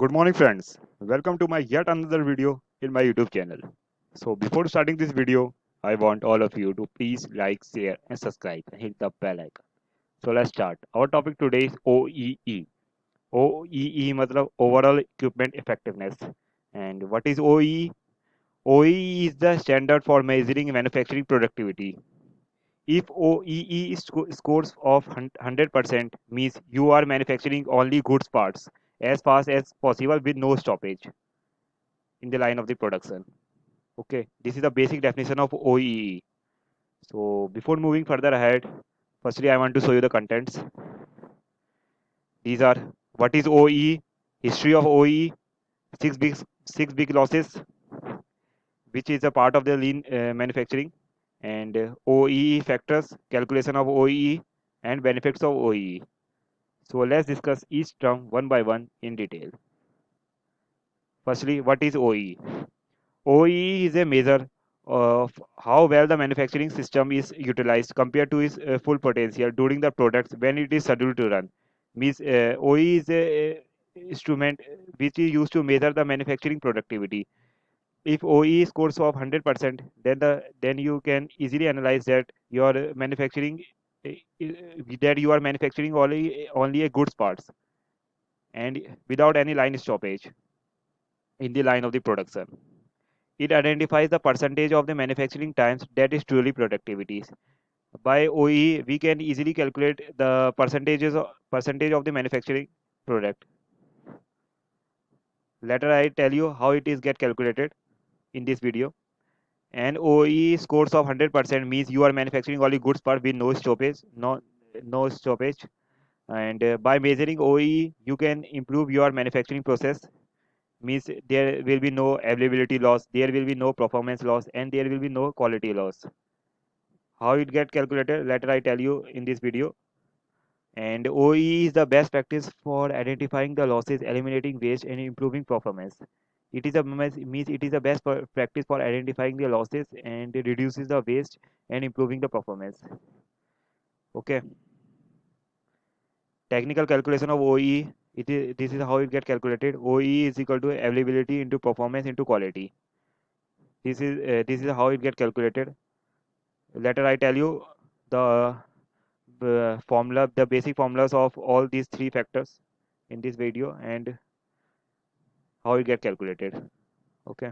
Good morning friends. Welcome to my yet another video in my YouTube channel. So before starting this video, I want all of you to please like, share and subscribe and hit the bell icon. So let's start. Our topic today is OEE. OEE matlab overall equipment effectiveness. And what is OEE? OEE is the standard for measuring manufacturing productivity. If OEE scores of 100% means you are manufacturing only goods parts as fast as possible with no stoppage in the line of the production. Okay, this is the basic definition of OEE. So before moving further ahead, firstly I want to show you the contents. These are what is OEE, history of OEE, six big losses, which is a part of the lean manufacturing, and OEE factors, calculation of OEE, and benefits of OEE. So let's discuss each term one by one in detail. Firstly, what is OEE? OEE is a measure of how well the manufacturing system is utilized compared to its full potential during the products when it is scheduled to run. Means OEE is a instrument which is used to measure the manufacturing productivity. If OEE scores of 100%, then you can easily analyze that your manufacturing that you are manufacturing only a goods parts and without any line stoppage in the line of the production. It identifies the percentage of the manufacturing times that is truly productivity. By OE, we can easily calculate the percentage of the manufacturing product. Later, I tell you how it is get calculated in this video. And OE scores of 100% means you are manufacturing only goods part with no stoppage. And by measuring OE, you can improve your manufacturing process. Means there will be no availability loss, there will be no performance loss, and there will be no quality loss. How it get calculated later I tell you in this video. And OE is the best practice for identifying the losses, eliminating waste, and improving performance. It is a means it is the best practice for identifying the losses and it reduces the waste and improving the performance. Okay, technical calculation of OE. This is how it get calculated. OE is equal to availability into performance into quality. This is how it get calculated. Later I tell you the the basic formulas of all these three factors in this video and how it get calculated. Okay.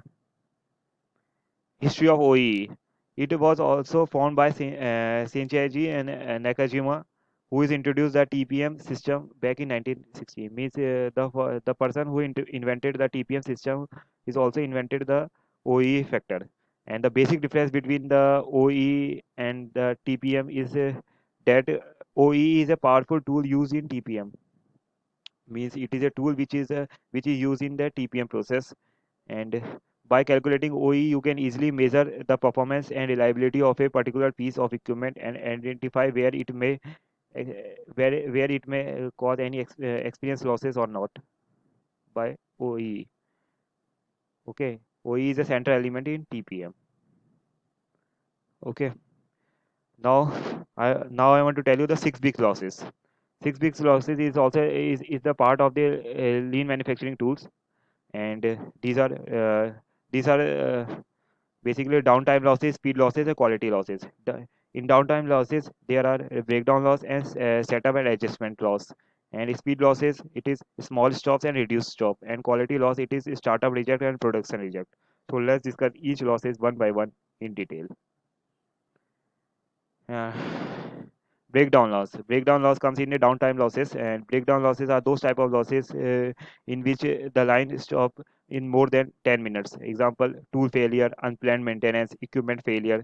History of OEE. It was also found by Senchaji and Nakajima, who is introduced the TPM system back in 1960. Means the person who invented the TPM system is also invented the OEE factor. And the basic difference between the OEE and the TPM is that OEE is a powerful tool used in TPM. Means it is a tool which is used in the TPM process, and by calculating OE you can easily measure the performance and reliability of a particular piece of equipment and identify uh, where it may cause any experience losses or not by OE. Okay, OE is a central element in TPM. Okay, now I want to tell you the six big losses. Six big losses is also is the part of the lean manufacturing tools, and these are basically downtime losses, speed losses, and quality losses. In downtime losses, there are breakdown loss and setup and adjustment loss. And speed losses, it is small stops and reduced stop. And quality loss, it is startup reject and production reject. So let's discuss each losses one by one in detail. Uh, breakdown loss. Breakdown loss comes in the downtime losses, and breakdown losses are those type of losses in which the line stop in more than 10 minutes. Example: tool failure, unplanned maintenance, equipment failure.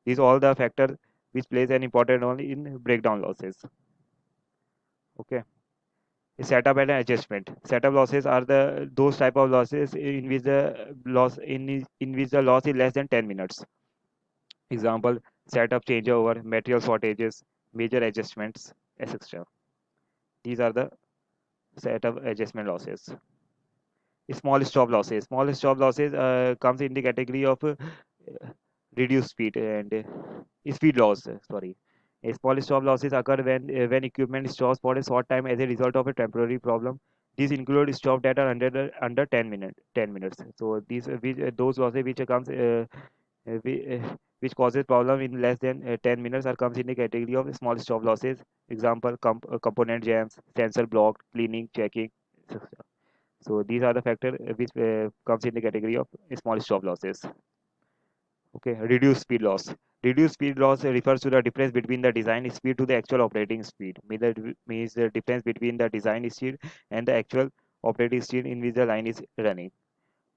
These all the factors which plays an important role in breakdown losses. Okay. Setup and adjustment. Setup losses are the those type of losses in which the loss is less than 10 minutes. Example: setup changeover, material shortages, major adjustments, etc. These are the setup adjustment losses. Small stop losses. Small stop losses comes in the category of reduced speed and speed loss. Sorry. Small stop losses occur when equipment stops for a short time as a result of a temporary problem. These include stop that are under 10 minutes. So these those losses which causes problem in less than 10 minutes are comes in the category of small stop losses. Example, component jams, sensor blocked, cleaning, checking. So these are the factor which comes in the category of small stop losses. Okay, reduced speed loss. Reduced speed loss refers to the difference between the design speed to the actual operating speed. Means the difference between the design speed and the actual operating speed in which the line is running.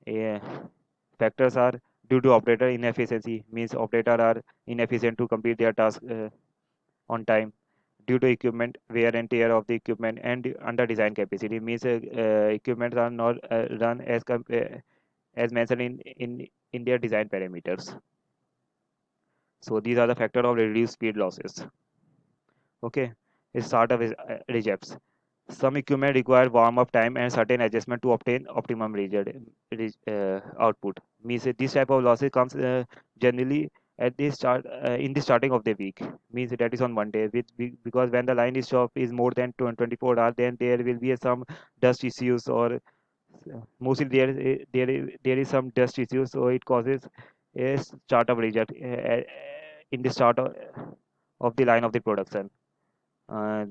Uh, Factors are due to operator inefficiency, means operator are inefficient to complete their task on time. Due to equipment wear and tear of the equipment and under design capacity, means equipment are not run as mentioned in their design parameters. So these are the factor of reduced speed losses. Okay, startup is rejects. Some equipment require warm-up time and certain adjustment to obtain optimum output. Means this type of losses comes generally at the start in the starting of the week. Means that is on Monday, because when the line is shop is more than 24 hours, then there will be some dust issues or mostly there is some dust issues, so it causes a startup reject in the start of the line of the production. uh,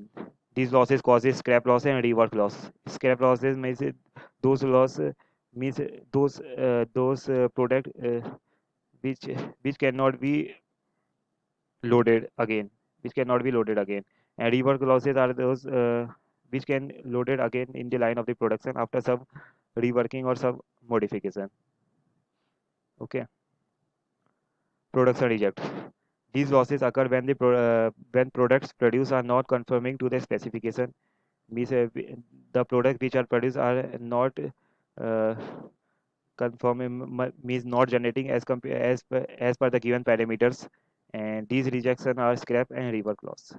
these losses causes scrap loss and rework loss. Scrap losses means those loss means those product which which cannot be loaded again, and rework losses are those which can loaded again in the line of the production after some reworking or some modification. Okay, production reject. These losses occur when when products produced are not conforming to the specification. Means the products which are produced are not uh, conforming, means not generating as per the given parameters, and these rejections are scrap and rework loss.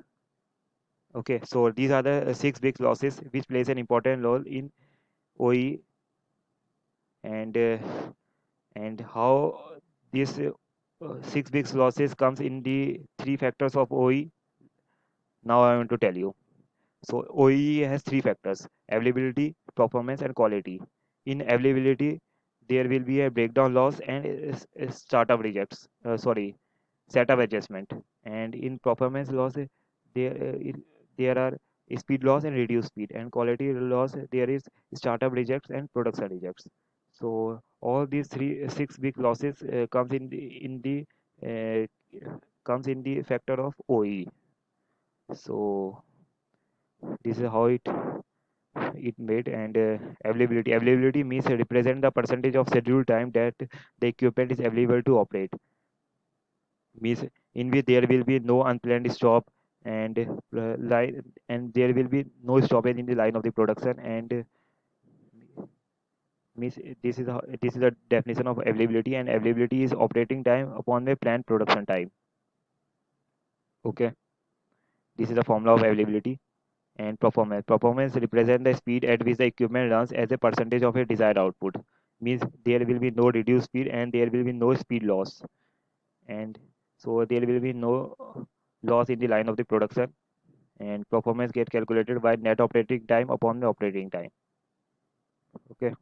Okay, so these are the six big losses which plays an important role in OE, and how these six big losses comes in the three factors of OE. Now I want to tell you. So OE has three factors: availability, performance, and quality. In availability, there will be a breakdown loss and startup rejects. Sorry, setup adjustment. And in performance loss, there there are speed loss and reduced speed. And quality loss, there is startup rejects and production rejects. So all these six big losses comes in the factor of OE. So this is how it made. And availability means represent the percentage of scheduled time that the equipment is available to operate, means in which there will be no unplanned stop, and line, and there will be no stoppage in the line of the production. And means this is a definition of availability, and availability is operating time upon the planned production time. Okay, this is the formula of availability. And performance represent the speed at which the equipment runs as a percentage of a desired output, means there will be no reduced speed and there will be no speed loss. And so there will be no loss in the line of the production, and performance get calculated by net operating time upon the operating time. Okay,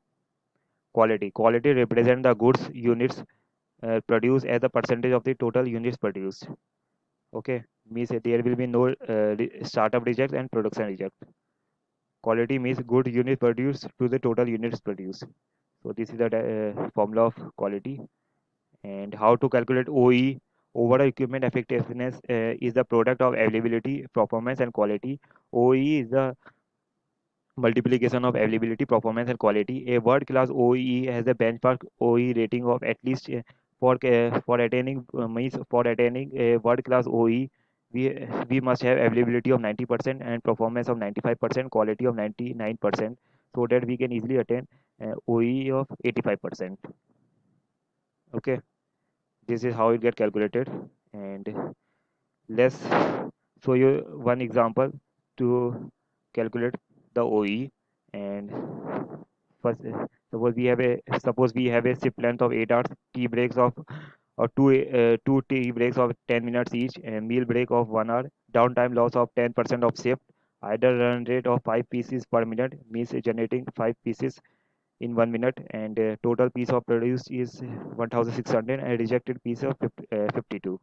quality represent the goods units produced as a percentage of the total units produced. Okay, means there will be no startup reject and production reject. Quality means good unit produced to the total units produced. So this is the formula of quality. And how to calculate OE, overall equipment effectiveness, is the product of availability, performance, and quality. OE is the multiplication of availability, performance, and quality. A world-class OE has a benchmark OE rating of at least for attaining means for attaining a world-class OE, we must have availability of 90% and performance of 95%, quality of 99%, so that we can easily attain OE of 85%. Okay, this is how it get calculated. And let's show you one example to calculate the OE. And first, suppose we have a shift length of 8 hours, tea breaks of or two tea breaks of 10 minutes each, and meal break of 1 hour, downtime loss of 10% of shift, Idle run rate of 5 pieces per minute means generating 5 pieces in 1 minute, and total piece of produced is 1600 and rejected piece of 52.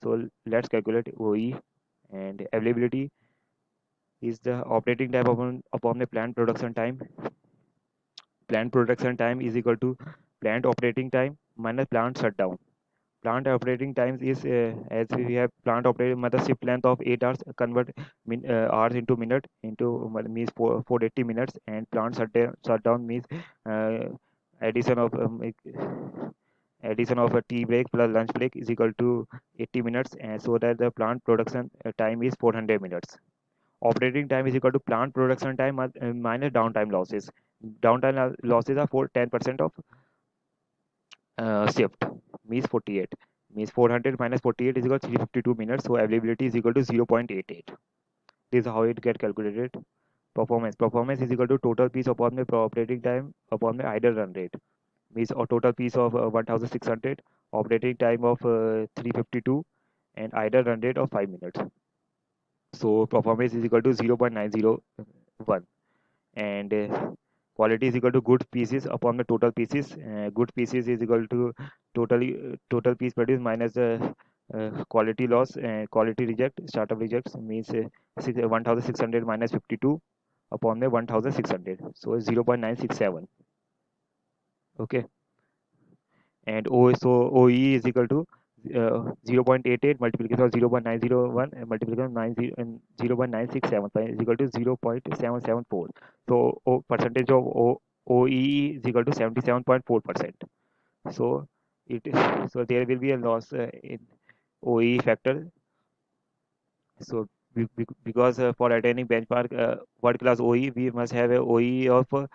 So let's calculate OE. And availability is the operating time upon the plant production time. Plant production time is equal to plant operating time minus plant shutdown. Plant operating times is as we have plant operating matlab shift length of 8 hours, convert hours into minute into means 480 minutes, and plant shutdown means uh, addition of addition of a tea break plus lunch break is equal to 80 minutes, and so that the plant production time is 400 minutes. Operating time is equal to plant production time minus downtime losses. Downtime losses are for 10% of shift means 48, means 400 minus 48 is equal to 352 minutes. So availability is equal to 0.88. This is how it get calculated. Performance is equal to total piece upon the operating time upon the idle run rate, means a total piece of 1600, operating time of 352, and idle run rate of 5 minutes. So performance is equal to 0.901, and quality is equal to good pieces upon the total pieces. Good pieces is equal to total piece produced minus the quality loss and quality reject. Startup rejects means 1600 minus 52 upon the 1600, so 0.967. Okay, and OE is equal to 0.88 multiplication of 0.901 and multiplication of 90 and 0.967 is equal to 0.774. So percentage of OEE is equal to 77.4%. So it so there will be a loss in OEE factor. So because for attaining benchmark world class OE, we must have a OE of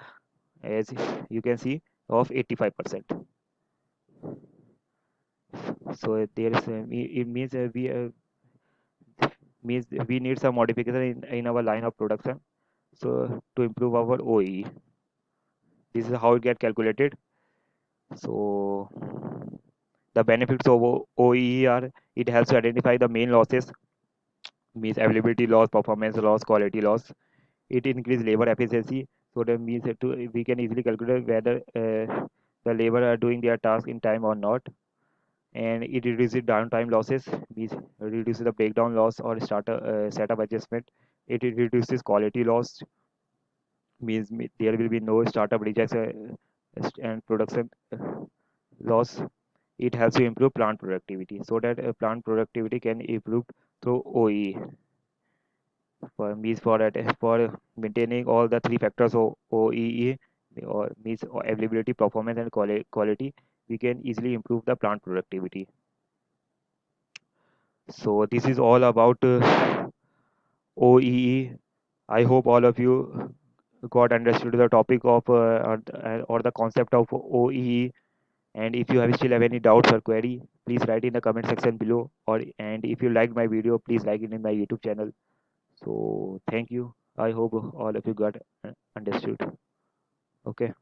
as you can see of 85%. So there is it means we need some modification in our line of production, so to improve our OE. This is how it get calculated. So the benefits of OE are it helps to identify the main losses, means availability loss, performance loss, quality loss. It increase labor efficiency, so that means that we can easily calculate whether the labor are doing their task in time or not. And it reduces downtime losses, means reduces the breakdown loss or setup adjustment. It reduces quality loss, means there will be no startup rejects and production loss. It helps to improve plant productivity, so that plant productivity can improve through OE. For means for maintaining all the three factors of OEE, or means availability, performance, and quality, we can easily improve the plant productivity. So this is all about OEE. I hope all of you got understood the topic of or the concept of OEE. And if you still have any doubts or query, please write in the comment section below. And if you liked my video, please like it in my YouTube channel. So thank you. I hope all of you got understood. Okay.